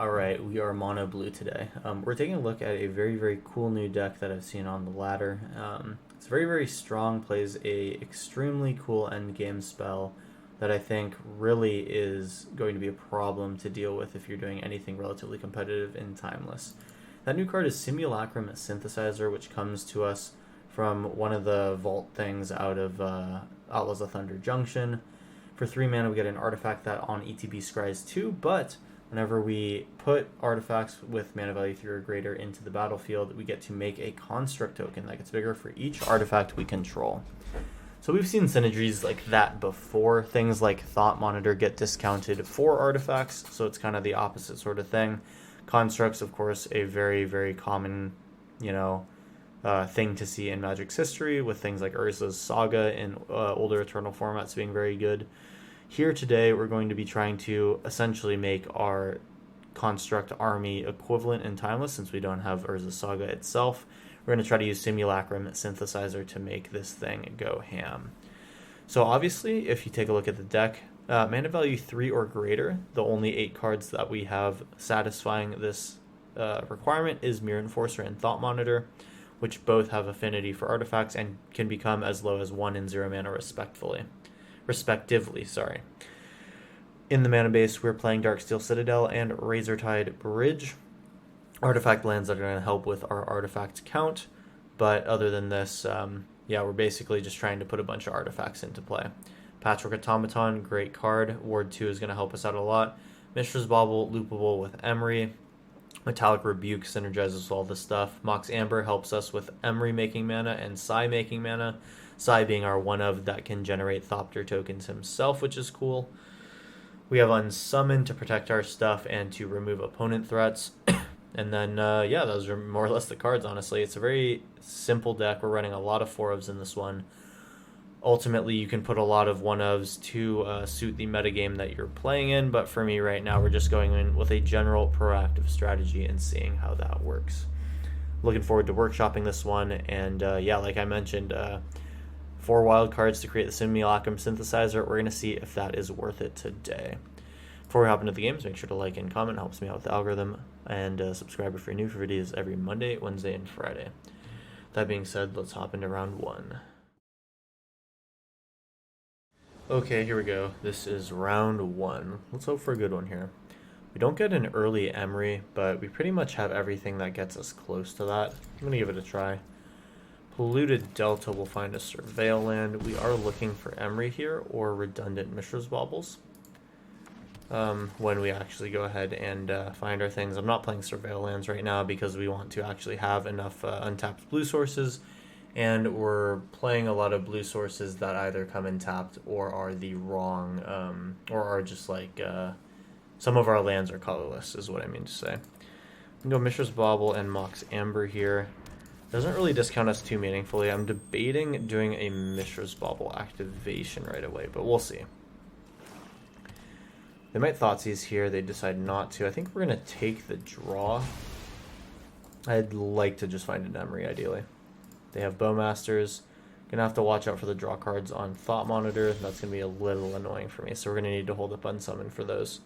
Alright, we are mono blue today. We're taking a look at a very cool new deck that I've seen on the ladder. It's very strong, plays a extremely cool end game spell that I think really is going to be a problem to deal with if you're doing anything relatively competitive in Timeless. That new card is Simulacrum Synthesizer, which comes to us from one of the vault things out of Outlaws of Thunder Junction. For 3 mana, we get an artifact that on ETB scries 2, but whenever we put artifacts with mana value 3 or greater into the battlefield, we get to make a construct token that gets bigger for each artifact we control. So we've seen synergies like that before. Things like Thought Monitor get discounted for artifacts, so it's kind of the opposite sort of thing. Constructs, of course, a very common, thing to see in Magic's history, with things like Urza's Saga in older Eternal formats being very good. Here today, we're going to be trying to essentially make our construct army equivalent in Timeless, since we don't have Urza Saga itself. We're going to try to use Simulacrum Synthesizer to make this thing go ham. So obviously, if you take a look at the deck, mana value 3 or greater, the only 8 cards that we have satisfying this requirement is Mirror Enforcer and Thought Monitor, which both have affinity for artifacts and can become as low as 1 and 0 mana respectively. In the mana base, we're playing Darksteel Citadel and Razortide Bridge. Artifact lands that are going to help with our artifact count, but other than this, we're basically just trying to put a bunch of artifacts into play. Patchwork Automaton, great card. Ward 2 is going to help us out a lot. Mishra's Bauble, loopable with Emery. Metallic Rebuke synergizes with all this stuff. Mox Amber helps us with Emery making mana and Sai making mana. Sai being our one-of that can generate Thopter tokens himself, which is cool. We have Unsummon to protect our stuff and to remove opponent threats. And then, those are more or less the cards, honestly. It's a very simple deck. We're running a lot of 4-ofs in this one. Ultimately, you can put a lot of 1-ofs to suit the metagame that you're playing in, but for me right now, we're just going in with a general proactive strategy and seeing how that works. Looking forward to workshopping this one, and like I mentioned, 4 wild cards to create the Simulacrum Synthesizer. We're going to see if that is worth it today. Before we hop into the games, make sure to like and comment. It helps me out with the algorithm. And subscribe if you're new for videos every Monday, Wednesday, and Friday. That being said, let's hop into round 1. Okay, here we go. This is round 1. Let's hope for a good one here. We don't get an early Emery, but we pretty much have everything that gets us close to that. I'm going to give it a try. Polluted Delta will find a Surveil land. We are looking for Emery here, or redundant Mishra's Baubles. When we actually go ahead and find our things. I'm not playing Surveil lands right now because we want to actually have enough untapped blue sources, and we're playing a lot of blue sources that either come in tapped or are the wrong, or are just like, some of our lands are colorless, is what I mean to say. We can go Mishra's Bauble and Mox Amber here. Doesn't really discount us too meaningfully. I'm debating doing a Mishra's Bauble activation right away, but we'll see. They might Thoughtseize here. They decide not to. I think we're going to take the draw. I'd like to just find an Emery, ideally. They have Bowmasters. Going to have to watch out for the draw cards on Thought Monitor. That's going to be a little annoying for me, so we're going to need to hold up Unsummon for those.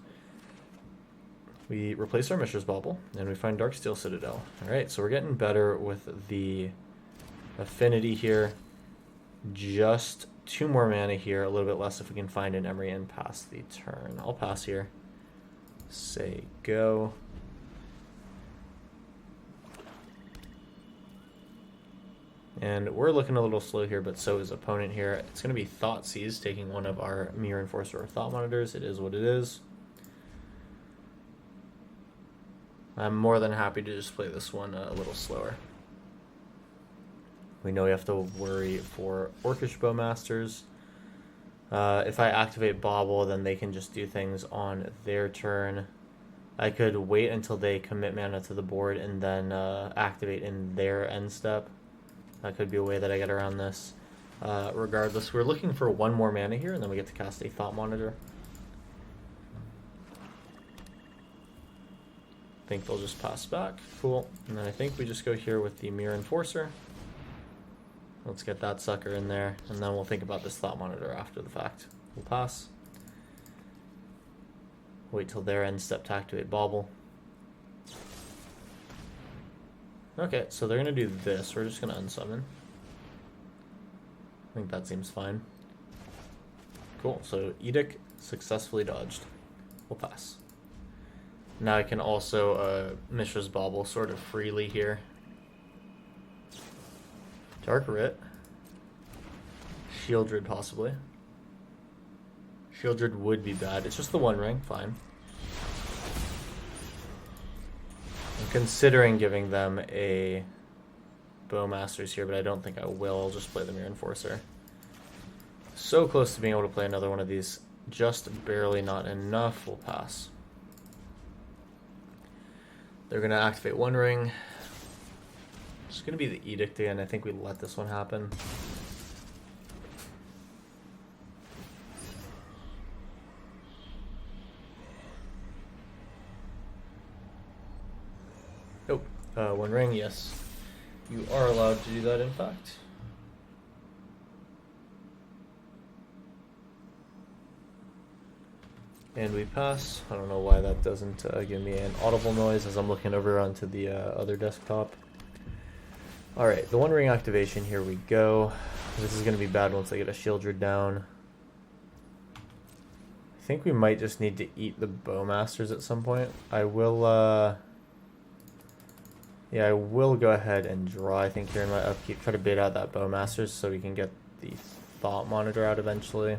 We replace our Mishra's Bauble, and we find Darksteel Citadel. Alright, so we're getting better with the affinity here. Just 2 more mana here, a little bit less if we can find an Emery and pass the turn. I'll pass here. Say go. And we're looking a little slow here, but so is opponent here. It's going to be Thoughtseize, taking one of our Mirror Enforcer or Thought Monitors. It is what it is. I'm more than happy to just play this one a little slower. We know we have to worry for Orcish Bowmasters. If I activate Bauble, then they can just do things on their turn. I could wait until they commit mana to the board and then activate in their end step. That could be a way that I get around this. Regardless, we're looking for 1 more mana here, and then we get to cast a Thought Monitor. I think they'll just pass back. Cool. And then I think we just go here with the Mirror Enforcer. Let's get that sucker in there, and then we'll think about this Thought Monitor after the fact. We'll pass. Wait till their end step to activate Bauble. Okay, so they're gonna do this. We're just gonna unsummon. I think that seems fine. Cool, so Edict successfully dodged. We'll pass. Now I can also Mishra's Bauble sort of freely here. Dark Writ. Shieldred possibly. Shieldred would be bad. It's just the one ring, fine. I'm considering giving them a Bowmasters here, but I don't think I will. I'll just play the Mirror Enforcer. So close to being able to play another one of these. Just barely not enough. We'll pass. They're going to activate one ring. It's going to be the Edict again. I think we let this one happen. Oh, one ring, yes. You are allowed to do that, in fact. And we pass. I don't know why that doesn't give me an audible noise as I'm looking over onto the other desktop. Alright, the one ring activation, here we go. This is going to be bad once I get a Shieldred down. I think we might just need to eat the Bowmasters at some point. I will, yeah, I will go ahead and draw, I think, here in my upkeep. Try to bait out that Bowmasters so we can get the Thought Monitor out eventually.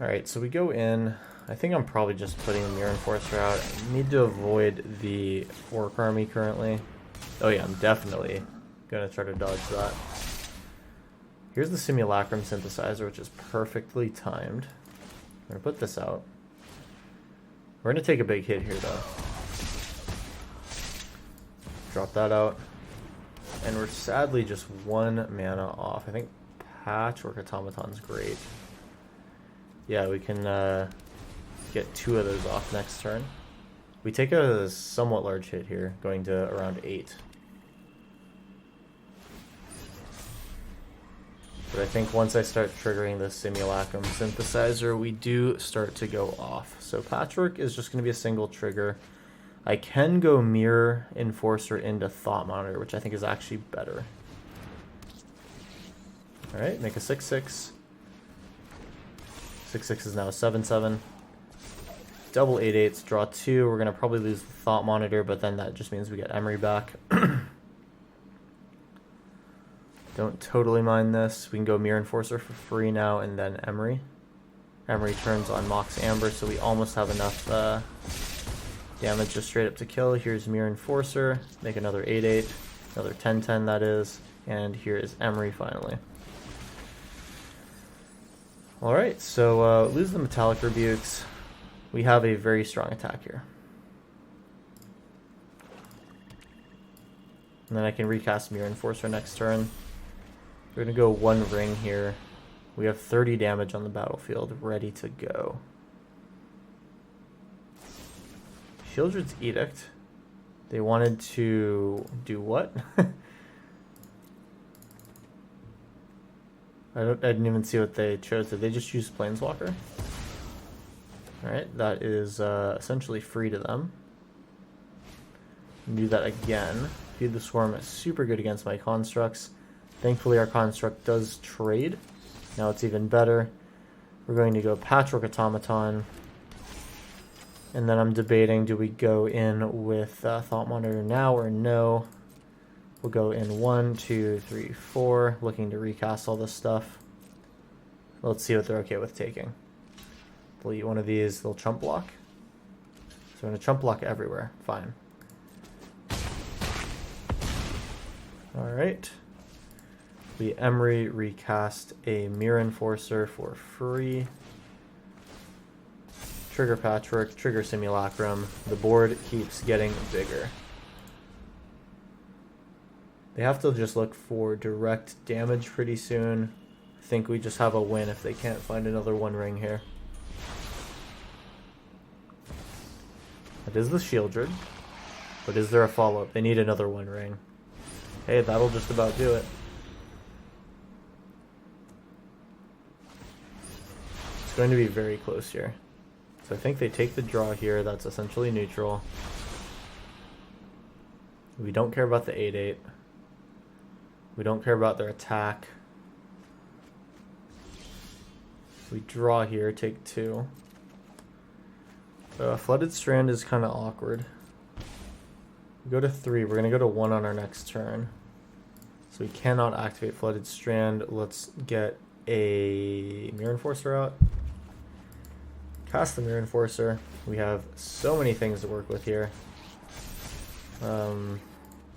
Alright, so we go in. I think I'm probably just putting the Mirror Enforcer out. I need to avoid the Orc Army currently. Oh yeah, I'm definitely going to try to dodge that. Here's the Simulacrum Synthesizer, which is perfectly timed. I'm going to put this out. We're going to take a big hit here, though. Drop that out. And we're sadly just one mana off. I think Patchwork Automaton's great. Yeah, we can get two of those off next turn. We take a somewhat large hit here, going to around 8. But I think once I start triggering the Simulacrum Synthesizer, we do start to go off. So Patchwork is just going to be a single trigger. I can go Mirror Enforcer into Thought Monitor, which I think is actually better. Alright, make a 6/6. 6/6 is now a 7/7. Double 8/8s, draw 2. We're going to probably lose the Thought Monitor, but then that just means we get Emery back. Don't totally mind this. We can go Mirror Enforcer for free now and then Emery. Emery turns on Mox Amber, so we almost have enough damage just straight up to kill. Here's Mirror Enforcer. Make another 8/8. Another 10/10 that is. And here is Emery finally. Alright, so lose the Metallic Rebukes. We have a very strong attack here. And then I can recast Mirror Enforcer next turn. We're going to go one ring here. We have 30 damage on the battlefield, ready to go. Shieldred's Edict. They wanted to do what? I didn't even see what they chose. Did they just choose Planeswalker? Alright, that is essentially free to them. Do that again. Feed the Swarm is super good against my constructs. Thankfully our construct does trade. Now it's even better. We're going to go Patchwork Automaton. And then I'm debating, do we go in with Thought Monitor now or no? We'll go in 1, 2, 3, 4, looking to recast all this stuff. Let's see what they're okay with taking. They'll eat one of these, they'll chump block. So I'm going to chump block everywhere, fine. Alright. We Emery recast a Mirror Enforcer for free. Trigger Patchwork, trigger Simulacrum. The board keeps getting bigger. They have to just look for direct damage pretty soon. I think we just have a win if they can't find another one ring here. That is the Shieldred. But is there a follow-up? They need another one ring. Hey, that'll just about do it. It's going to be very close here. So I think they take the draw here. That's essentially neutral. We don't care about the 8/8. We don't care about their attack. We draw here, take 2. Flooded Strand is kind of awkward. We go to 3. We're going to go to 1 on our next turn. So we cannot activate Flooded Strand. Let's get a Mirror Enforcer out. Cast the Mirror Enforcer. We have so many things to work with here.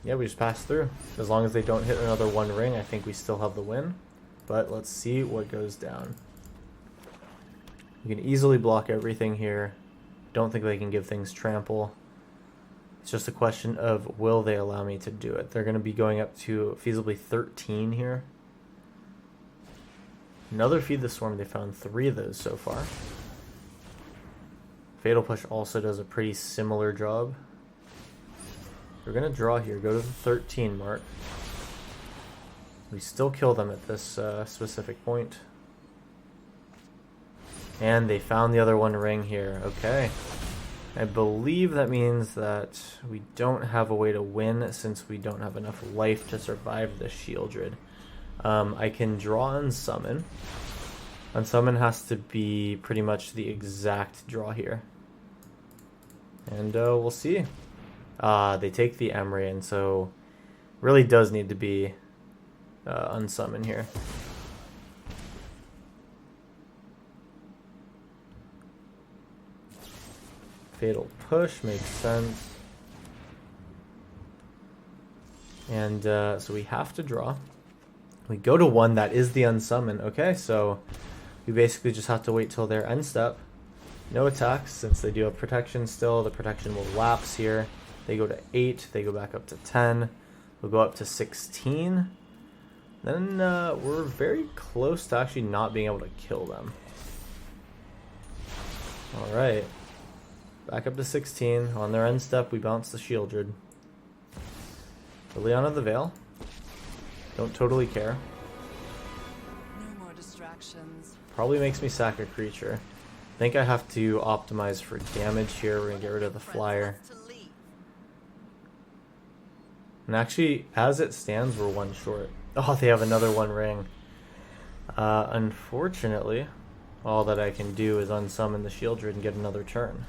Yeah, we just pass through. As long as they don't hit another 1 ring, I think we still have the win. But let's see what goes down. We can easily block everything here. Don't think they can give things trample. It's just a question of will they allow me to do it. They're going to be going up to feasibly 13 here. Another Feed the Swarm. They found 3 of those so far. Fatal Push also does a pretty similar job. We're going to draw here, go to the 13 mark. We still kill them at this specific point. And they found the other 1 ring here. Okay. I believe that means that we don't have a way to win since we don't have enough life to survive the Shieldred. I can draw and summon. Unsummon has to be pretty much the exact draw here. And we'll see. They take the Emery, and so really does need to be unsummon here. Fatal Push makes sense. And so we have to draw. We go to 1, that is the unsummon. Okay, so we basically just have to wait till their end step. No attacks, since they do have protection still. The protection will lapse here. They go to 8, they go back up to 10. We'll go up to 16. Then we're very close to actually not being able to kill them. Alright. Back up to 16. On their end step, we bounce the Shieldred. Liliana the Veil. Don't totally care. No more distractions. Probably makes me sack a creature. I think I have to optimize for damage here. We're going to get rid of the flyer. And actually, as it stands, we're 1 short. Oh, they have another 1 ring. Unfortunately, all that I can do is unsummon the Shieldred and get another turn.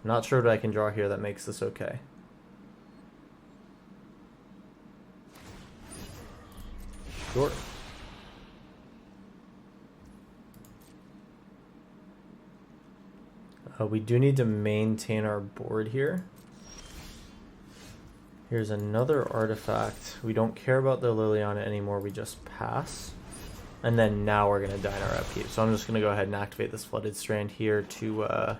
Not sure what I can draw here that makes this okay. Sure. We do need to maintain our board here. Here's another artifact. We don't care about the Liliana anymore, we just pass. And then now we're going to dine our upkeep. So I'm just going to go ahead and activate this Flooded Strand here to,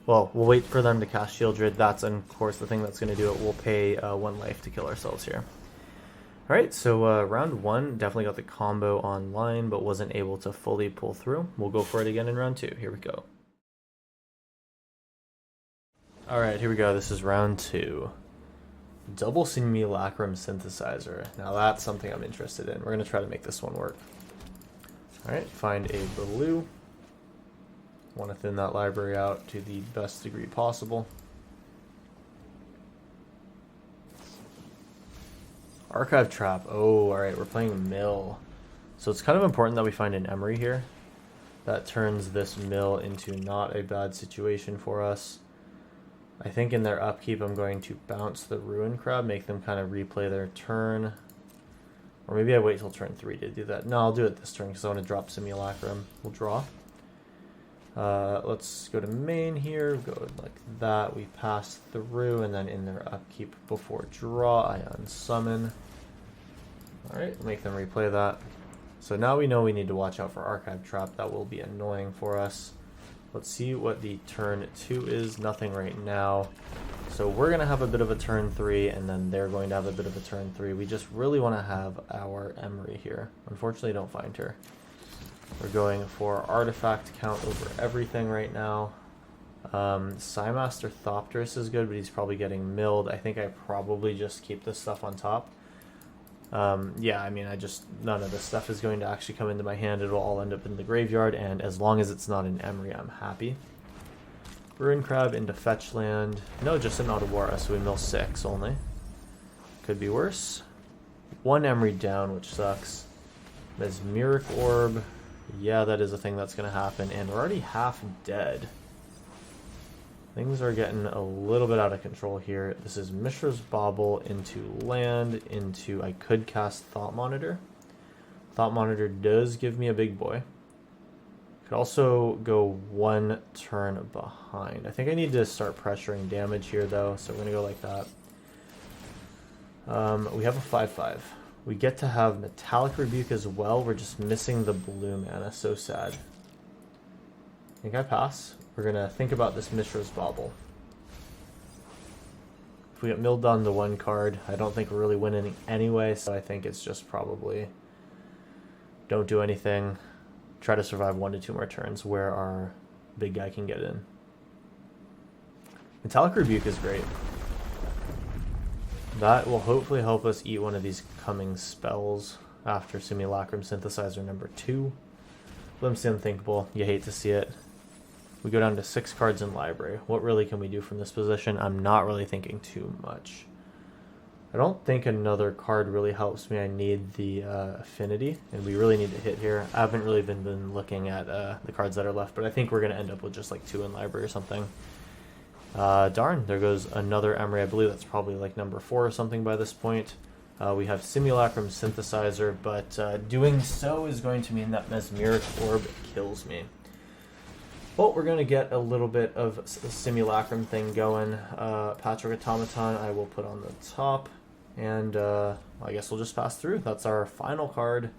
well, we'll wait for them to cast Shieldred. That's, of course, the thing that's going to do it. We'll pay 1 life to kill ourselves here. Alright, so round 1, definitely got the combo online, but wasn't able to fully pull through. We'll go for it again in round 2. Here we go. Alright, here we go. This is round 2. Double Simulacrum Synthesizer. Now that's something I'm interested in. We're going to try to make this one work. Alright, find a blue. Want to thin that library out to the best degree possible. Archive Trap. Oh, alright, we're playing Mill. So it's kind of important that we find an Emery here. That turns this Mill into not a bad situation for us. I think in their upkeep I'm going to bounce the Ruin Crab, make them kind of replay their turn. Or maybe I wait till turn 3 to do that. No, I'll do it this turn because I want to drop Simulacrum. We'll draw. Let's go to main here, go like that. We pass through, and then in their upkeep before draw, I unsummon. Alright, make them replay that. So now we know we need to watch out for Archive Trap. That will be annoying for us. Let's see what the turn 2 is. Nothing right now. So we're going to have a bit of a turn 3, and then they're going to have a bit of a turn 3. We just really want to have our Emery here. Unfortunately, don't find her. We're going for artifact count over everything right now. Psymaster Thopterus is good, but he's probably getting milled. I think I probably just keep this stuff on top. Yeah, I mean, none of this stuff is going to actually come into my hand. It'll all end up in the graveyard, and as long as it's not an Emery, I'm happy. Ruin Crab into fetch land. No, just an Otawara, so we mill 6 only. Could be worse. 1 Emery down, which sucks. Mesmeric Orb. Yeah, that is a thing that's going to happen. And we're already half dead. Things are getting a little bit out of control here. This is Mishra's Bauble into land, into... I could cast Thought Monitor. Thought Monitor does give me a big boy. Could also go 1 turn behind. I think I need to start pressuring damage here, though, so we're going to go like that. We have a 5/5. We get to have Metallic Rebuke as well. We're just missing the blue mana. So sad. I think I pass. We're going to think about this Mishra's Bauble. If we get milled on the 1 card, I don't think we're really winning anyway, so I think it's just probably don't do anything. Try to survive 1 to 2 more turns where our big guy can get in. Metallic Rebuke is great. That will hopefully help us eat one of these coming spells after Simulacrum Synthesizer number 2. Glimpse the Unthinkable. You hate to see it. We go down to 6 cards in library. What really can we do from this position? I'm not really thinking too much. I don't think another card really helps me. I need the affinity, and we really need to hit here. I haven't really been looking at the cards that are left, but I think we're going to end up with just like 2 in library or something. Darn, there goes another Emery. I believe that's probably like number 4 or something by this point. We have Simulacrum Synthesizer, but doing so is going to mean that Mesmeric Orb kills me. Well, we're going to get a little bit of a Simulacrum thing going. Patrick Automaton I will put on the top, and I guess we'll just pass through. That's our final card,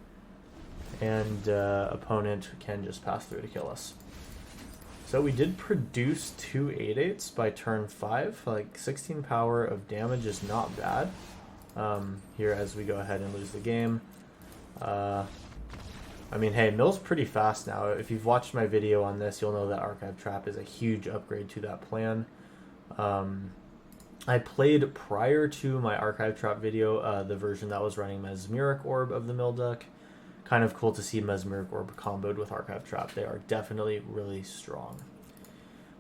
and opponent can just pass through to kill us. So we did produce 2 8/8s by turn 5. Like 16 power of damage is not bad. Here as we go ahead and lose the game. I mean, hey, mill's pretty fast now. If you've watched my video on this, you'll know that Archive Trap is a huge upgrade to that plan. I played prior to my Archive Trap video the version that was running Mesmeric Orb of the mill deck. Kind of cool to see Mesmeric Orb comboed with Archive Trap. They are definitely really strong.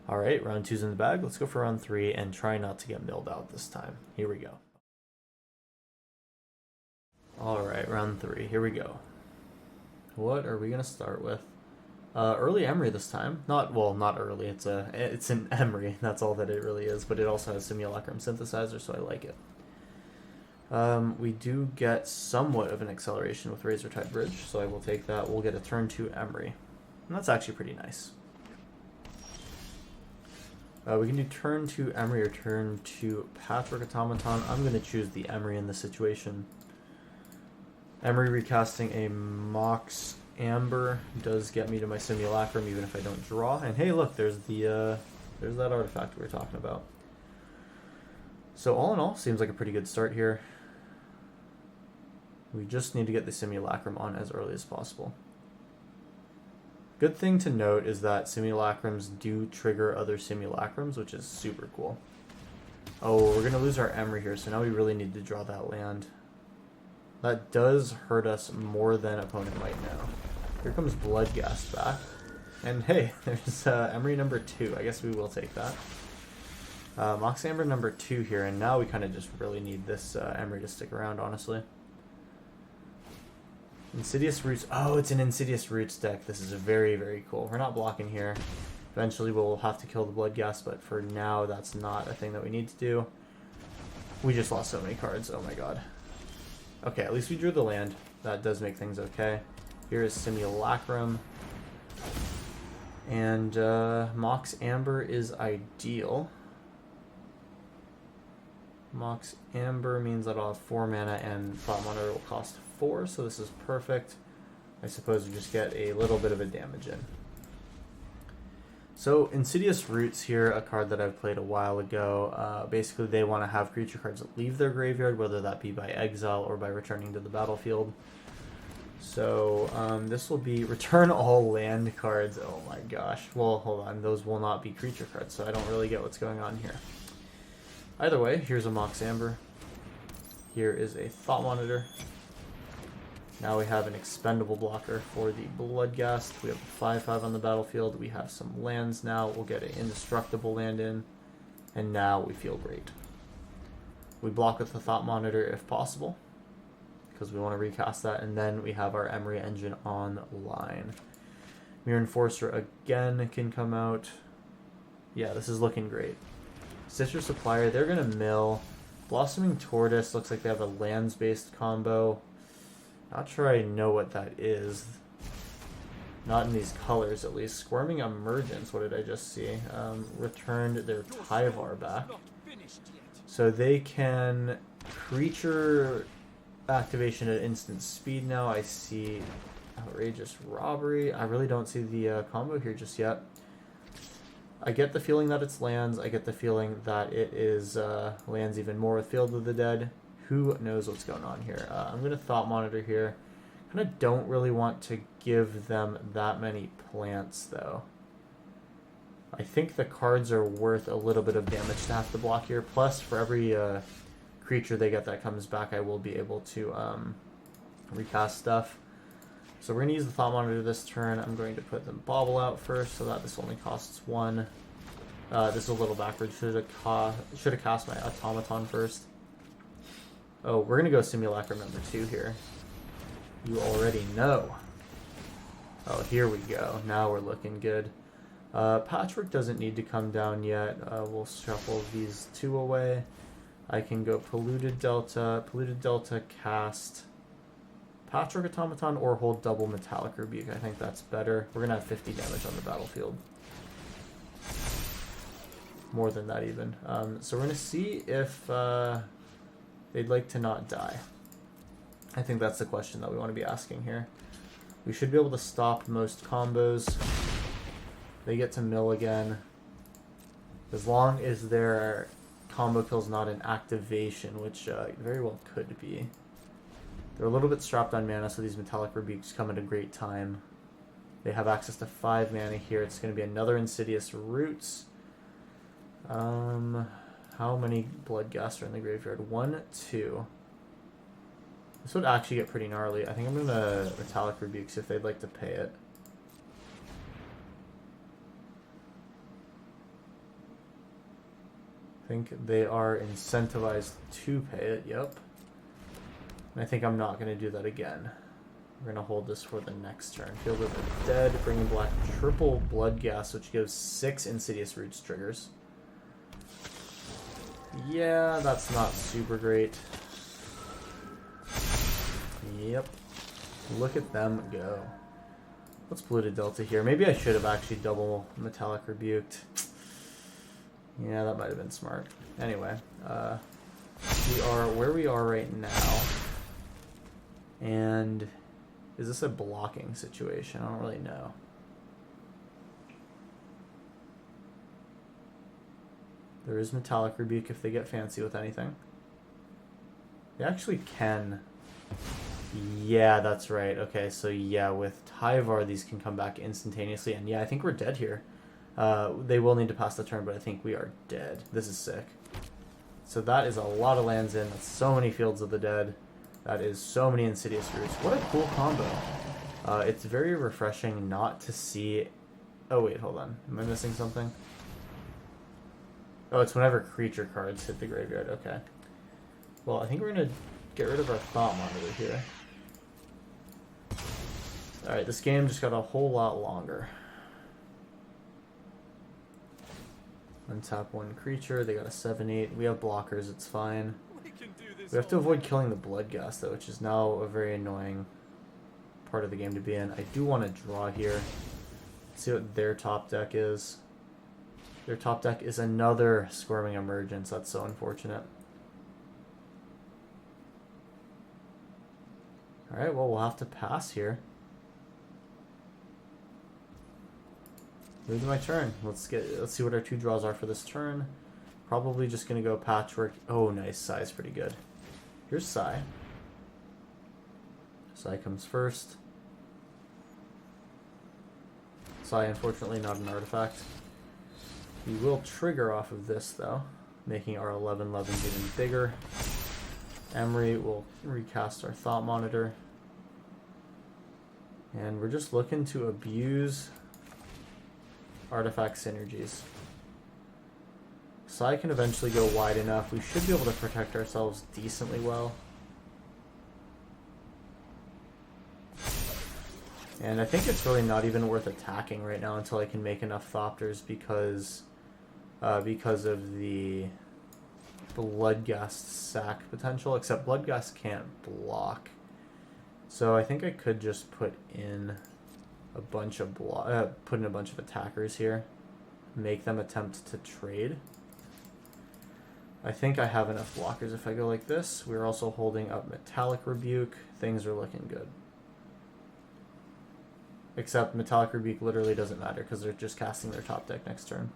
Alright, round 2's in the bag. Let's go for round 3 and try not to get milled out this time. Here we go. Alright, round 3. Here we go. What are we going to start with? Early Emery this time. Not early. It's an Emery. That's all that it really is. But it also has Simulacrum Synthesizer, so I like it. We do get somewhat of an acceleration with Razortide Bridge, so I will take that. We'll get a turn 2 Emery. And that's actually pretty nice. We can do turn 2 Emery or turn 2 Pathwork Automaton. I'm going to choose the Emery in this situation. Emery recasting a Mox Amber does get me to my Simulacrum even if I don't draw. And hey, look, there's that artifact we were talking about. So all in all, seems like a pretty good start here. We just need to get the Simulacrum on as early as possible. Good thing to note is that Simulacrums do trigger other Simulacrums, which is super cool. Oh, we're going to lose our Emery here, so now we really need to draw that land. That does hurt us more than opponent might know. Here comes Bloodghast back. And hey, there's Emery number 2. I guess we will take that. Mox Amber number 2 here, and now we kind of just really need this Emery to stick around, honestly. Insidious Roots. Oh, it's an Insidious Roots deck. This is very, very cool. We're not blocking here. Eventually we'll have to kill the Bloodghast, but for now that's not a thing that we need to do. We just lost so many cards. Oh my god. Okay, at least we drew the land. That does make things okay. Here is Simulacrum. And Mox Amber is ideal. Mox Amber means that I'll have 4 mana and Thought Monitor will cost 4, so this is perfect. I suppose we just get a little bit of a damage in. So Insidious Roots here, a card that I've played a while ago. Basically they want to have creature cards leave their graveyard, whether that be by exile or by returning to the battlefield. So this will be return all land cards. Oh my gosh. Well, hold on. Those will not be creature cards, so I don't really get what's going on here. Either way, here's a Mox Amber. Here is a Thought Monitor. Now we have an expendable blocker for the Bloodghast. We have a 5/5 on the battlefield. We have some lands now. We'll get an indestructible land in. And now we feel great. We block with the Thought Monitor if possible, because we want to recast that. And then we have our Emery Engine online. Mirror Enforcer again can come out. Yeah, this is looking great. Stitcher Supplier, they're going to mill. Blossoming Tortoise looks like they have a lands-based combo. Not sure I know what that is. Not in these colors, at least. Squirming Emergence, what did I just see? Returned their Tyvar back. So they can creature activation at instant speed now. I see Outrageous Robbery. I really don't see the combo here just yet. I get the feeling that it's lands. I get the feeling that it is lands even more with Field of the Dead. Who knows what's going on here? I'm going to Thought Monitor here. Kind of don't really want to give them that many plants, though. I think the cards are worth a little bit of damage to have to block here. Plus, for every creature they get that comes back, I will be able to recast stuff. So we're going to use the Thought Monitor this turn. I'm going to put the Bauble out first, so that this only costs 1. This is a little backwards. Should have cast my Automaton first. Oh, we're going to go Simulacrum number 2 here. You already know. Oh, here we go. Now we're looking good. Patchwork doesn't need to come down yet. We'll shuffle these 2 away. I can go Polluted Delta, cast Patchwork Automaton, or hold double Metallic Rebuke. I think that's better. We're going to have 50 damage on the battlefield. More than that even. So we're going to see if they'd like to not die. I think that's the question that we want to be asking here. We should be able to stop most combos. They get to mill again. As long as their combo kill's not an activation, which very well could be. They're a little bit strapped on mana, so these Metallic Rebukes come at a great time. They have access to 5 mana here. It's going to be another Insidious Roots. How many Bloodghast are in the graveyard? 1, 2. This would actually get pretty gnarly. I think I'm going to Metallic Rebukes if they'd like to pay it. I think they are incentivized to pay it, yep. And I think I'm not going to do that again. We're going to hold this for the next turn. Field of the Dead, bringing black triple Bloodghast, which gives 6 Insidious Roots triggers. Yeah, that's not super great. Yep. Look at them go. What's Polluted Delta here? Maybe I should have actually double Metallic Rebuked. Yeah, that might have been smart. Anyway, we are where we are right now. And is this a blocking situation? I don't really know. There is Metallic Rebuke if they get fancy with anything. They actually can. Yeah, that's right. Okay, so yeah, with Tyvar, these can come back instantaneously. And yeah, I think we're dead here. They will need to pass the turn, but I think we are dead. This is sick. So that is a lot of lands in. That's so many Fields of the Dead. That is so many Insidious Roots. What a cool combo. It's very refreshing not to see... Oh, wait, hold on. Am I missing something? Oh, it's whenever creature cards hit the graveyard. Okay. Well, I think we're going to get rid of our Thought Monitor here. Alright, this game just got a whole lot longer. Untap 1 creature. They got a 7/8. We have blockers. It's fine. We have to avoid killing the Bloodghast, though, which is now a very annoying part of the game to be in. I do want to draw here. See what their top deck is. Their top deck is another Squirming Emergence. That's so unfortunate. Alright, well, we'll have to pass here. Move to my turn. Let's see what our 2 draws are for this turn. Probably just gonna go Patchwork. Oh, nice. Sai's pretty good. Here's Sai. Sai comes first. Sai, unfortunately, not an artifact. We will trigger off of this, though, making our 11/11 even bigger. Emery will recast our Thought Monitor. And we're just looking to abuse artifact synergies. Sai can eventually go wide enough. We should be able to protect ourselves decently well. And I think it's really not even worth attacking right now until I can make enough Thopters because of the Bloodghast sack potential, except Bloodghast can't block. So I think I could just put in a bunch of attackers here, make them attempt to trade. I think I have enough blockers if I go like this. We're also holding up Metallic Rebuke. Things are looking good. Except Metallic Rebuke literally doesn't matter because they're just casting their top deck next turn.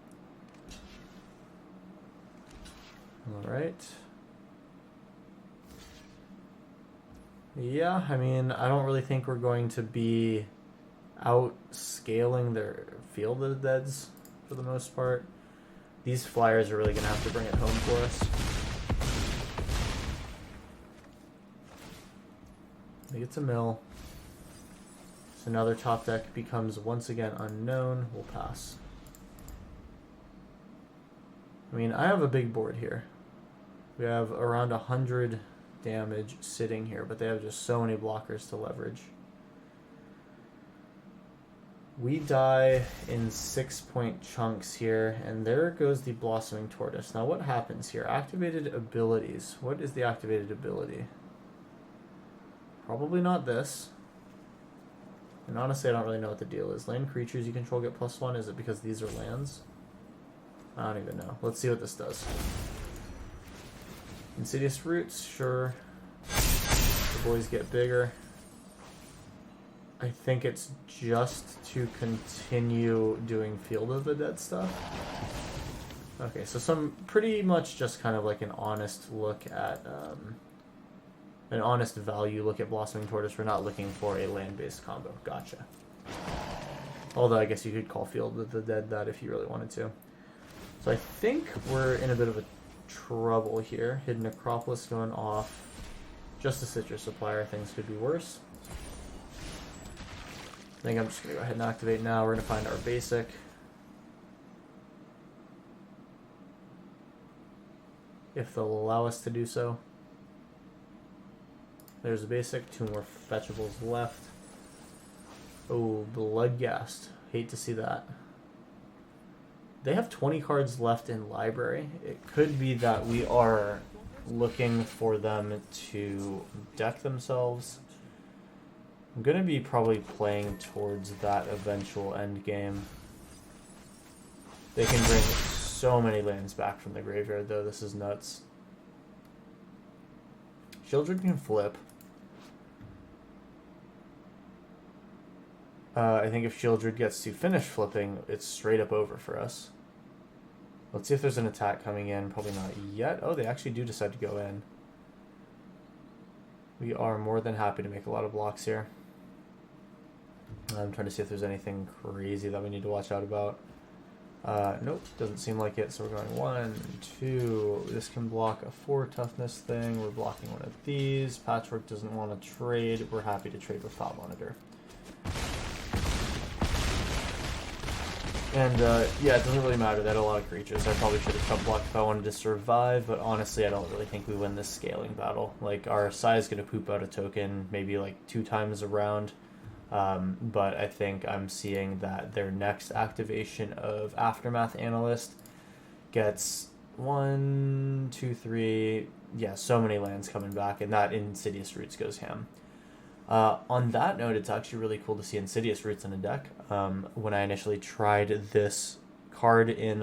Alright. Yeah, I mean, I don't really think we're going to be outscaling their Field of the Deads for the most part. These flyers are really going to have to bring it home for us. I think it's a mill. So now their top deck becomes once again unknown. We'll pass. I mean, I have a big board here. We have around 100 damage sitting here, but they have just so many blockers to leverage. We die in 6-point chunks here, and there goes the Blossoming Tortoise. Now what happens here? Activated abilities. What is the activated ability? Probably not this. And honestly, I don't really know what the deal is. Land creatures you control get +1. Is it because these are lands? I don't even know. Let's see what this does. Insidious Roots, sure. The boys get bigger. I think it's just to continue doing Field of the Dead stuff. Okay, so some pretty much just kind of like an honest look at an honest value look at Blossoming Tortoise. We're not looking for a land-based combo. Gotcha. Although I guess you could call Field of the Dead that if you really wanted to. So I think we're in a bit of a trouble here. Hidden Necropolis going off. Just a Citrus Supplier. Things could be worse. I think I'm just going to go ahead and activate now. We're going to find our basic. If they'll allow us to do so. There's a basic. 2 more fetchables left. Oh, Bloodghast. Hate to see that. They have 20 cards left in library. It could be that we are looking for them to deck themselves. I'm going to be probably playing towards that eventual end game. They can bring so many lands back from the graveyard, though. This is nuts. Children can flip. I think if Shieldred gets to finish flipping, it's straight up over for us. Let's see if there's an attack coming in. Probably not yet. Oh, they actually do decide to go in. We are more than happy to make a lot of blocks here. I'm trying to see if there's anything crazy that we need to watch out about. Nope, doesn't seem like it. So we're going 1, 2. This can block a 4 toughness thing. We're blocking one of these. Patchwork doesn't want to trade. We're happy to trade with Thought Monitor. And yeah, it doesn't really matter. They had a lot of creatures. I probably should have cut blocked if I wanted to survive, but honestly, I don't really think we win this scaling battle. Like, our Sai is going to poop out a token maybe like 2 times a round. But I think I'm seeing that their next activation of Aftermath Analyst gets 1, 2, 3, yeah, so many lands coming back, and that Insidious Roots goes ham. On that note, it's actually really cool to see Insidious Roots in a deck. When I initially tried this card in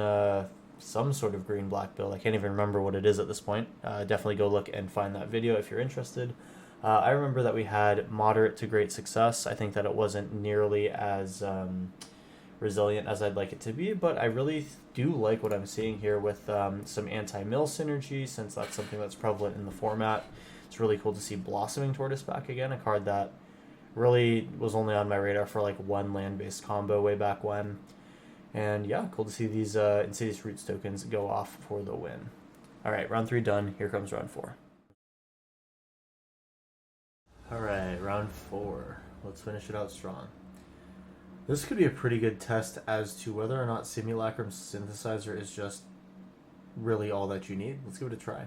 some sort of green-black build, I can't even remember what it is at this point. Definitely go look and find that video if you're interested. I remember that we had moderate to great success. I think that it wasn't nearly as resilient as I'd like it to be, but I really do like what I'm seeing here with some anti-mill synergy, since that's something that's prevalent in the format. It's really cool to see Blossoming Tortoise back again, a card that really was only on my radar for like 1 land-based combo way back when. And yeah, cool to see these Insidious Roots tokens go off for the win. Alright, round 3 done. Here comes round 4. Alright, round 4. Let's finish it out strong. This could be a pretty good test as to whether or not Simulacrum Synthesizer is just really all that you need. Let's give it a try.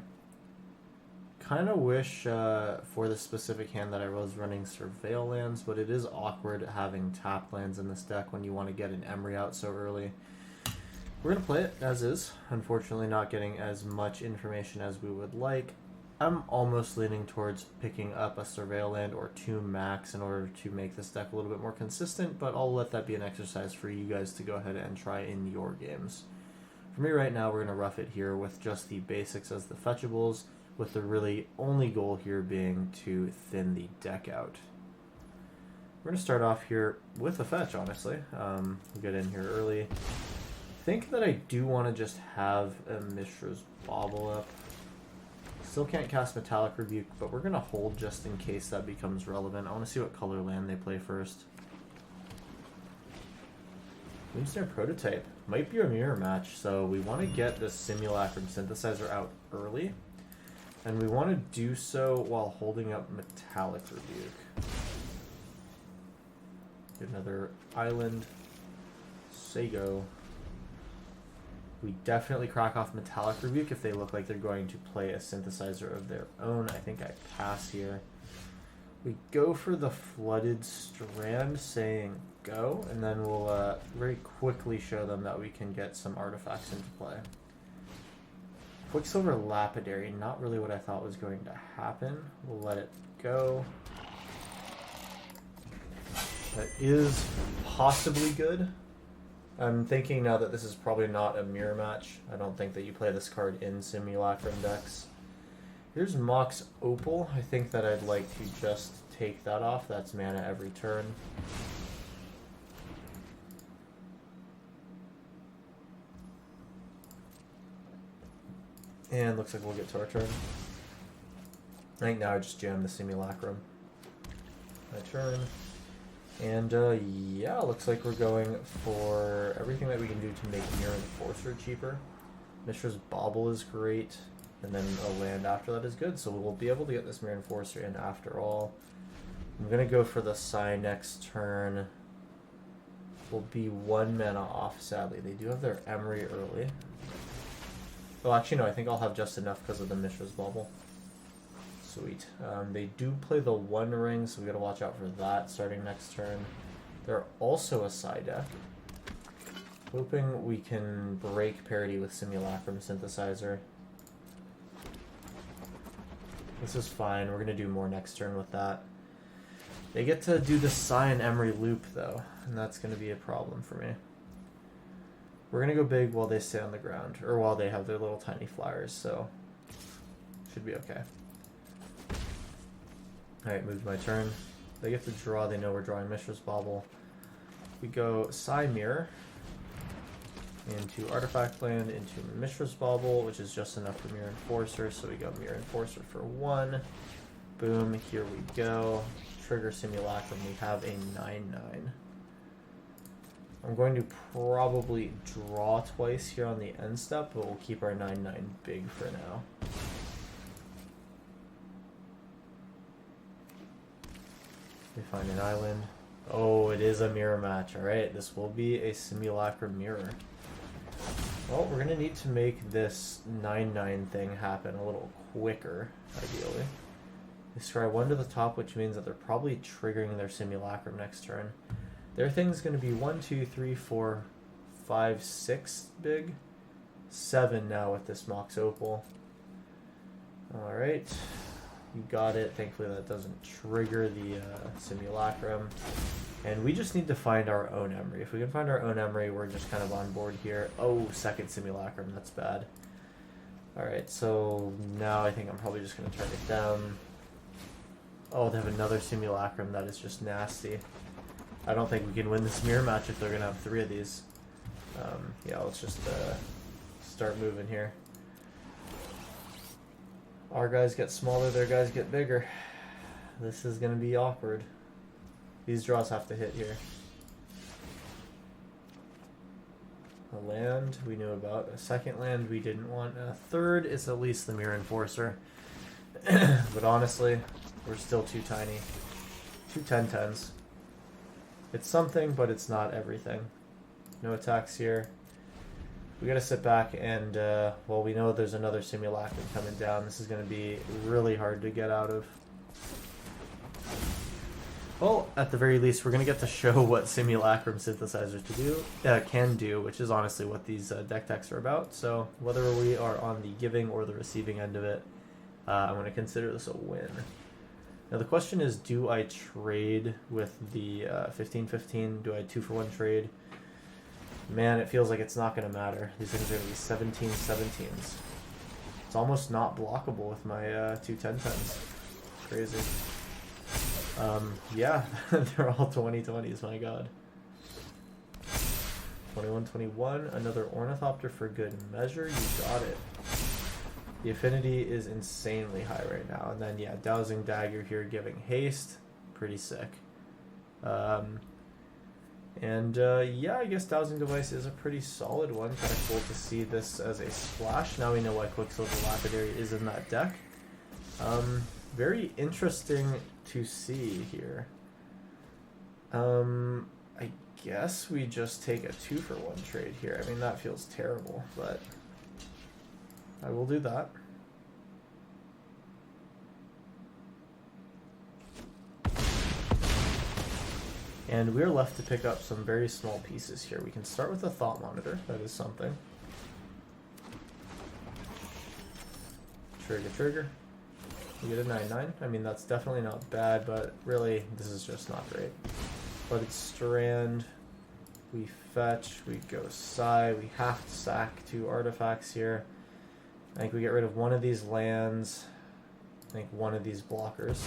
Kind of wish for the specific hand that I was running Surveil lands, but it is awkward having tap lands in this deck when you want to get an Emery out so early. We're going to play it as is, unfortunately not getting as much information as we would like. I'm almost leaning towards picking up a Surveil land or two max in order to make this deck a little bit more consistent, but I'll let that be an exercise for you guys to go ahead and try in your games. For me right now, we're going to rough it here with just the basics as the fetchables, with the really only goal here being to thin the deck out. We're going to start off here with a fetch, honestly. We'll get in here early. I think that I do want to just have a Mishra's Bauble up. Still can't cast Metallic Rebuke, but we're going to hold just in case that becomes relevant. I want to see what color land they play first. Moonsnare Prototype. Might be a mirror match, so we want to get this Simulacrum Synthesizer out early. And we want to do so while holding up Metallic Rebuke. Get another Island. Saga. We definitely crack off Metallic Rebuke if they look like they're going to play a synthesizer of their own. I think I pass here. We go for the Flooded Strand, saying go, and then we'll very quickly show them that we can get some artifacts into play. Quicksilver Lapidary, not really what I thought was going to happen. We'll let it go. That is possibly good. I'm thinking now that this is probably not a mirror match. I don't think that you play this card in Simulacrum decks. Here's Mox Opal. I think that I'd like to just take that off. That's mana every turn. And looks like we'll get to our turn. I think now I just jam the Simulacrum. My turn. And yeah, looks like we're going for everything that we can do to make Mirror Enforcer cheaper. Mishra's Bauble is great, and then a land after that is good, so we'll be able to get this Mirror Enforcer in after all. I'm going to go for the Psy next turn. We'll be 1 mana off, sadly. They do have their Emery early. Well, actually, no, I think I'll have just enough because of the Mishra's Bauble. Sweet. They do play the One Ring, so we gotta watch out for that starting next turn. They're also a side deck. Hoping we can break parity with Simulacrum Synthesizer. This is fine. We're gonna do more next turn with that. They get to do the Psy and Emery loop though, and that's gonna be a problem for me. We're gonna go big while they stay on the ground, or while they have their little tiny flyers, so should be okay. Alright, moved my turn. They get to draw, they know we're drawing Mishra's Bauble. We go Psy Mirror into Artifact Land, into Mishra's Bauble, which is just enough for Mirror Enforcer, so we go Mirror Enforcer for 1. Boom, here we go. Trigger Simulacrum, we have a 9/9. I'm going to probably draw twice here on the end step, but we'll keep our 9/9 big for now. We find an island. Oh, it is a mirror match. Alright, this will be a Simulacrum mirror. Well, we're going to need to make this 9/9 thing happen a little quicker, ideally. They scry 1 to the top, which means that they're probably triggering their Simulacrum next turn. Their thing's going to be 1, 2, 3, 4, 5, 6 big. 7 now with this Mox Opal. Alright. You got it. Thankfully that doesn't trigger the Simulacrum. And we just need to find our own Emery. If we can find our own Emery, we're just kind of on board here. Oh, second Simulacrum. That's bad. Alright, so now I think I'm probably just going to target them. Oh, they have another Simulacrum. That is just nasty. I don't think we can win this mirror match if they're going to have 3 of these. Yeah, let's just start moving here. Our guys get smaller, their guys get bigger. This is going to be awkward. These draws have to hit here. A land we knew about. A second land we didn't want. A third is at least the Mirror Enforcer. But honestly, we're still too tiny. 2 10/10s. It's something, but it's not everything. No attacks here. We gotta sit back and, well, we know there's another Simulacrum coming down. This is gonna be really hard to get out of. Well, at the very least, we're going to get to show what Simulacrum synthesizers can do, which is honestly what these deck techs are about. So whether we are on the giving or the receiving end of it, I'm going to consider this a win. Now the question is, do I trade with the 15-15? Do I 2-for-1 trade? Man, it feels like it's not going to matter. These things are going to be 17-17s. It's almost not blockable with my 2 10-10s. Crazy. Yeah, they're all 20-20s, my god. 21-21, another Ornithopter for good measure, you got it. The affinity is insanely high right now, and then yeah, Dowsing Dagger here giving haste, pretty sick. Yeah, I guess Dowsing Device is a pretty solid one, kind of cool to see this as a splash. Now we know why Quicksilver Lapidary is in that deck. Very interesting to see here. I guess we just take a 2-for-1 trade here. I mean, that feels terrible, but I will do that. And we're left to pick up some very small pieces here. We can start with a Thought Monitor. That is something. Trigger. We get a 9-9. I mean, that's definitely not bad, but really, this is just not great. Flooded Strand. We fetch. We go Psy. We have to sack 2 artifacts here. I think we get rid of one of these lands. I think one of these blockers.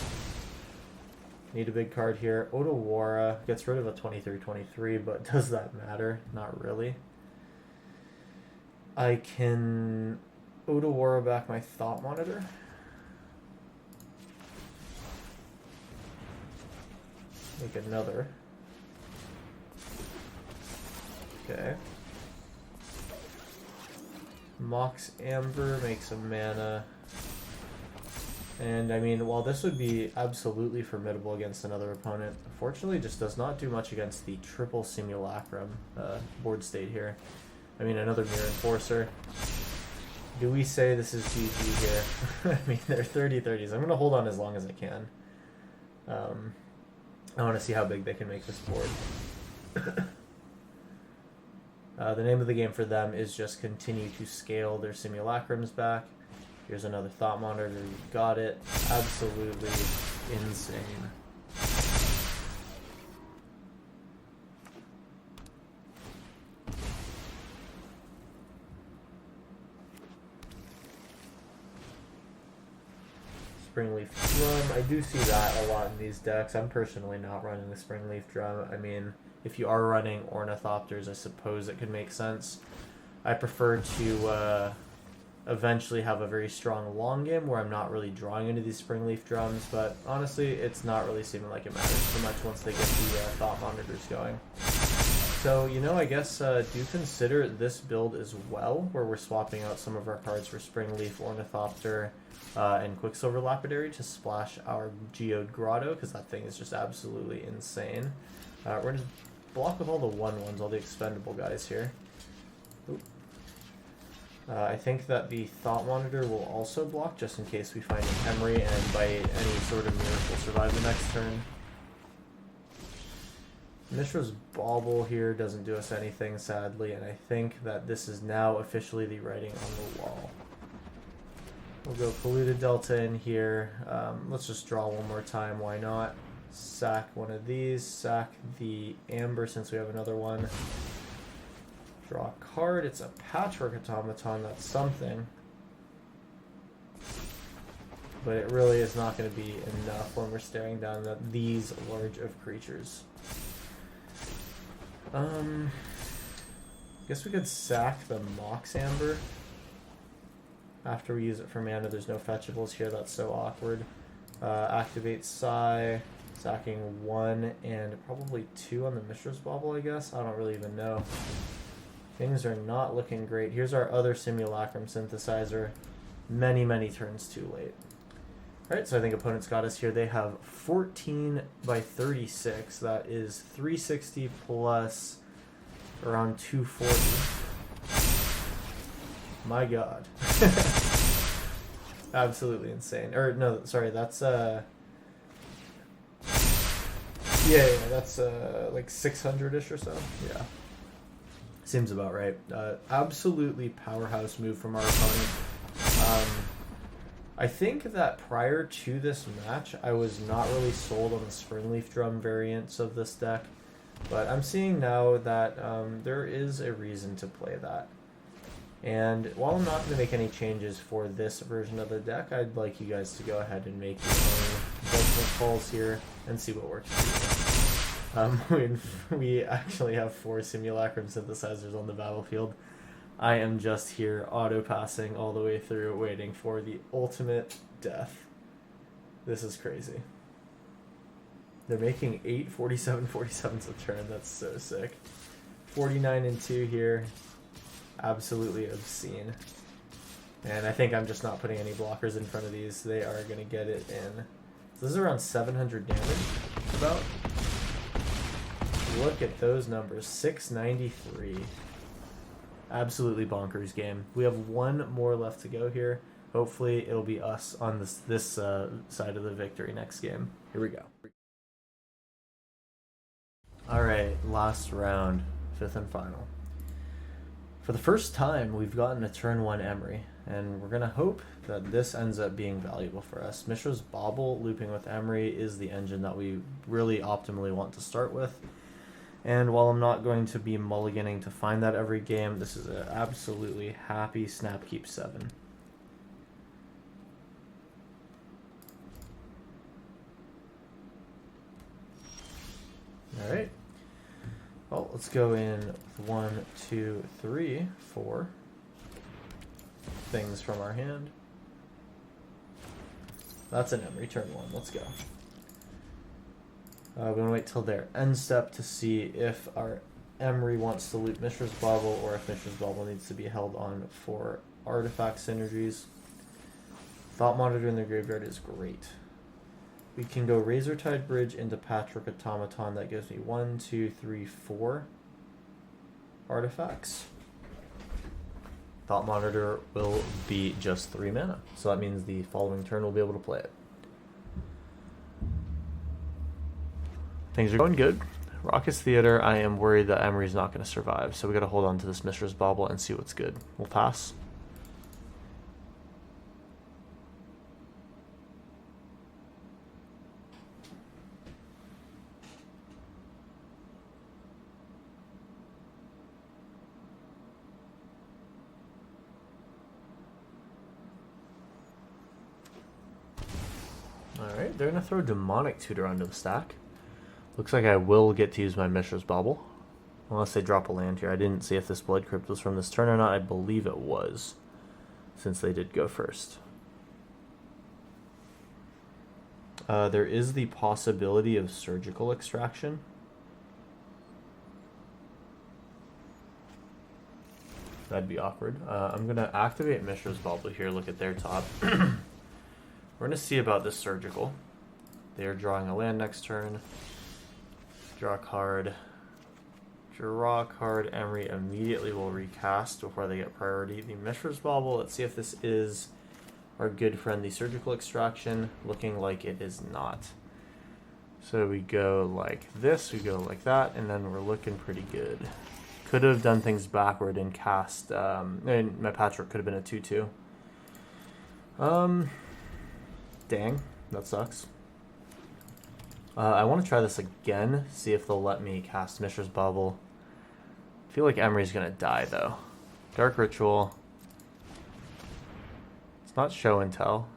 Need a big card here. Otawara gets rid of a 23-23, but does that matter? Not really. I can Otawara back my Thought Monitor. Make another. Okay. Mox Amber makes a mana. And I mean, while this would be absolutely formidable against another opponent, unfortunately just does not do much against the triple Simulacrum board state here. I mean, another Mirror Enforcer. Do we say this is GG here? I mean, they're 30-30s. I'm going to hold on as long as I can. I want to see how big they can make this board. The name of the game for them is just continue to scale their Simulacrums back. Here's another Thought Monitor. You got it. Absolutely insane. Springleaf Drum. I do see that a lot in these decks. I'm personally not running the Springleaf Drum. I mean, if you are running Ornithopters, I suppose it could make sense. I prefer to eventually have a very strong long game where I'm not really drawing into these Springleaf Drums, but honestly, it's not really seeming like it matters so much once they get the Thought Monitors going. So, you know, I guess do consider this build as well, where we're swapping out some of our cards for Springleaf, Ornithopter, and Quicksilver Lapidary to splash our Geode Grotto, because that thing is just absolutely insane. We're going to block with all the 1/1s, all the expendable guys here. Oop. I think that the Thought Monitor will also block, just in case we find an Emery, and by any sort of miracle survive the next turn. Mishra's Bauble here doesn't do us anything, sadly, and I think that this is now officially the writing on the wall. We'll go Polluted Delta in here. Let's just draw one more time, why not? Sack one of these, sack the Amber since we have another one. Draw a card. It's a Patchwork Automaton, that's something. But it really is not going to be enough when we're staring down at these large of creatures. Guess we could sack the Mox Amber after we use it for mana. There's no fetchables here, that's so awkward. Activate Psy, sacking 1 and probably 2 on the Mishra's Bauble, I guess. I don't really even know. Things are not looking great. Here's our other Simulacrum synthesizer. Many, many turns too late. Alright, so I think opponents got us here. They have 14 by 36. That is 360 plus around 240. My god. Absolutely insane. Or, no, sorry, that's, yeah, that's, like 600-ish or so. Yeah. Seems about right. Absolutely powerhouse move from our opponent. I think that prior to this match, I was not really sold on the Springleaf Drum variants of this deck, but I'm seeing now that there is a reason to play that. And while I'm not going to make any changes for this version of the deck, I'd like you guys to go ahead and make your own judgment calls here and see what works for you. We actually have 4 Simulacrum Synthesizers on the battlefield. I am just here auto-passing all the way through, waiting for the ultimate death. This is crazy. They're making 8 47-47s a turn. That's so sick. 49 and 2 here. Absolutely obscene. And I think I'm just not putting any blockers in front of these. They are going to get it in. So this is around 700 damage, about. Look at those numbers. 693. Absolutely bonkers game. We have one more left to go here. Hopefully it'll be us on this side of the victory next game. Here we go. Alright, last round. 5th and final. For the first time, we've gotten a turn 1 Emery, and we're going to hope that this ends up being valuable for us. Mishra's Bauble looping with Emery is the engine that we really optimally want to start with. And while I'm not going to be mulliganing to find that every game, this is an absolutely happy snap keep 7. Alright. Well, let's go in 1, 2, 3, 4 things from our hand. That's an Emery, turn 1. Let's go. We're going to wait till their end step to see if our Emery wants to loot Mishra's Bauble or if Mishra's Bauble needs to be held on for artifact synergies. Thought Monitor in the graveyard is great. We can go Razortide Bridge into Patchwork Automaton. That gives me 1, 2, 3, 4 artifacts. Thought Monitor will be just 3 mana, so that means the following turn we'll be able to play it. Things are going good. Raucous Theater, I am worried that Emery's not going to survive, so we got to hold on to this Mishra's Bauble and see what's good. We'll pass. Alright, they're going to throw Demonic Tutor onto the stack. Looks like I will get to use my Mishra's Bauble. Unless they drop a land here. I didn't see if this Blood Crypt was from this turn or not. I believe it was, since they did go first. There is the possibility of Surgical Extraction. That'd be awkward. I'm going to activate Mishra's Bauble here. Look at their top. We're going to see about this Surgical. They are drawing a land next turn. Draw a card. Draw a card. Emery immediately will recast before they get priority. The Mishra's Bauble. Let's see if this is our good friend, the Surgical Extraction. Looking like it is not. So we go like this, we go like that, and then we're looking pretty good. Could have done things backward and cast, and my Patchwork could have been a 2-2. Dang, that sucks. I want to try this again, see if they'll let me cast Mishra's Bauble. I feel like Emery's going to die, though. Dark Ritual. It's not Show and Tell.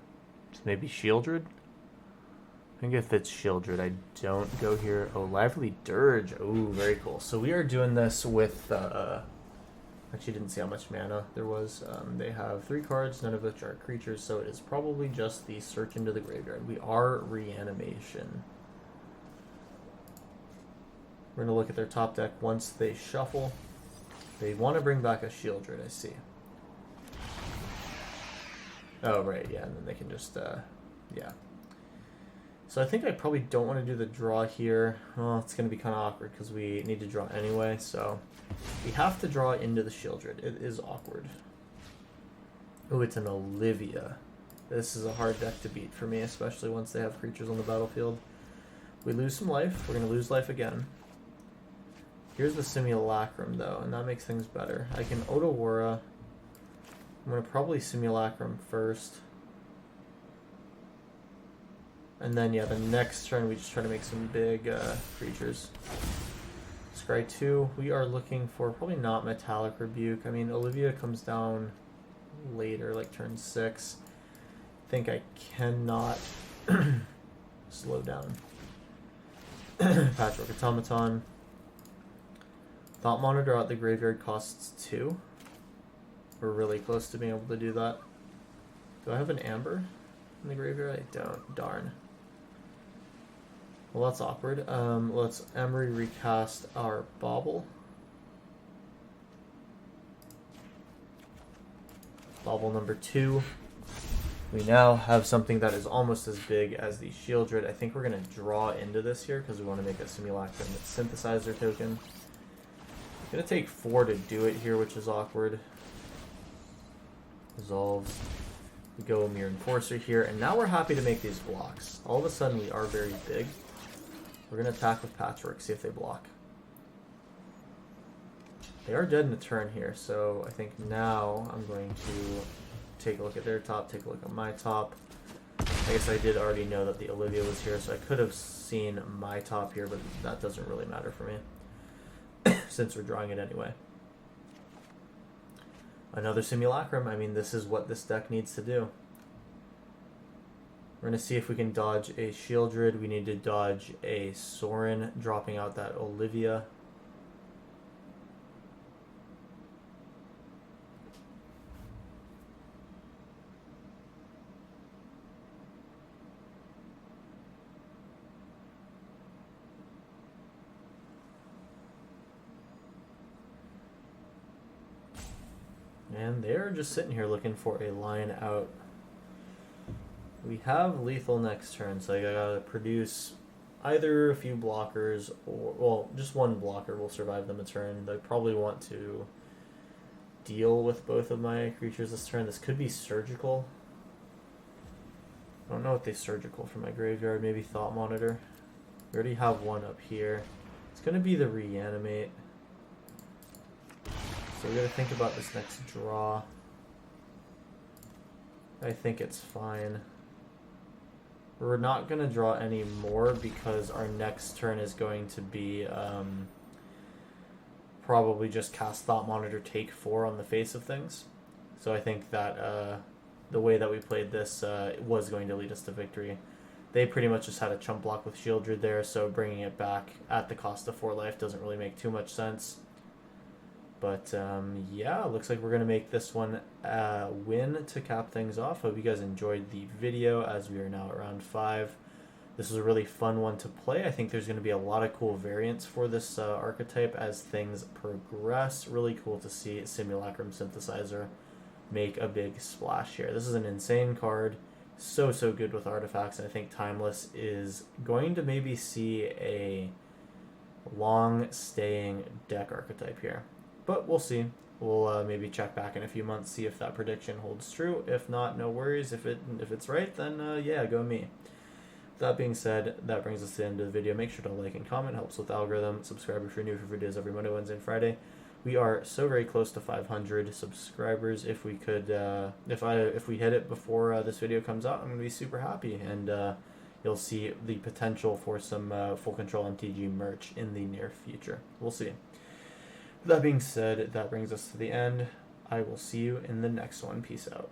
It's maybe Shieldred? I think if it's Shieldred, I don't go here. Oh, Lively Dirge. Oh, very cool. So we are doing this with... actually didn't see how much mana there was. They have 3 cards, none of which are creatures, so it is probably just the Search into the Graveyard. We are Reanimation. We're going to look at their top deck once they shuffle. They want to bring back a Shieldred, I see. Oh, right, yeah, and then they can just Yeah. So I think I probably don't want to do the draw here. Well, it's going to be kind of awkward because we need to draw anyway. So we have to draw into the Shieldred. It is awkward. Oh, it's an Olivia. This is a hard deck to beat for me, especially once they have creatures on the battlefield. We lose some life. We're going to lose life again. Here's the Simulacrum, though, and that makes things better. I can Otawara. I'm going to probably Simulacrum first. And then, yeah, the next turn we just try to make some big creatures. Scry 2, we are looking for probably not Metallic Rebuke. I mean, Olivia comes down later, like turn 6. I think I cannot slow down. Patchwork Automaton. Thought Monitor out the graveyard costs 2. We're really close to being able to do that. Do I have an Amber in the graveyard? I don't. Darn. Well, that's awkward. Let's Emery recast our Bauble. Bauble number 2. We now have something that is almost as big as the Shieldred. I think we're going to draw into this here because we want to make a Simulacrum Synthesizer token. It's going to take 4 to do it here, which is awkward. Resolves. We go Mirror Enforcer here, and now we're happy to make these blocks. All of a sudden, we are very big. We're going to attack with Patchwork, see if they block. They are dead in a turn here, so I think now I'm going to take a look at their top, take a look at my top. I guess I did already know that the Olivia was here, so I could have seen my top here, but that doesn't really matter for me, since we're drawing it anyway. Another Simulacrum. I mean, this is what this deck needs to do. We're going to see if we can dodge a Shieldred. We need to dodge a Sorin, dropping out that Olivia. And they're just sitting here looking for a line out. We have lethal next turn, so I gotta produce either a few blockers, or, well, just one blocker will survive them a turn. They probably want to deal with both of my creatures this turn. This could be Surgical. I don't know what they Surgical for my graveyard. Maybe Thought Monitor. We already have one up here. It's gonna be the Reanimate. So we gotta think about this next draw. I think it's fine. We're not gonna draw any more because our next turn is going to be probably just cast Thought Monitor, take 4 on the face of things. So I think that the way that we played this was going to lead us to victory. They pretty much just had a chump block with Shieldred there, so bringing it back at the cost of 4 life doesn't really make too much sense. But yeah, looks like we're going to make this one a win to cap things off. Hope you guys enjoyed the video, as we are now at round 5. This was a really fun one to play. I think there's going to be a lot of cool variants for this archetype as things progress. Really cool to see Simulacrum Synthesizer make a big splash here. This is an insane card. So good with artifacts, and I think Timeless is going to maybe see a long-staying deck archetype here. But we'll see. We'll maybe check back in a few months, see if that prediction holds true. If not, no worries. If it's right, then yeah, go me. That being said, that brings us to the end of the video. Make sure to like and comment. Helps with the algorithm. Subscribe if you're new for videos every Monday, Wednesday, and Friday. We are so very close to 500 subscribers. If we could, if we hit it before this video comes out, I'm gonna be super happy, and you'll see the potential for some Full Control MTG merch in the near future. We'll see. That being said, that brings us to the end. I will see you in the next one. Peace out.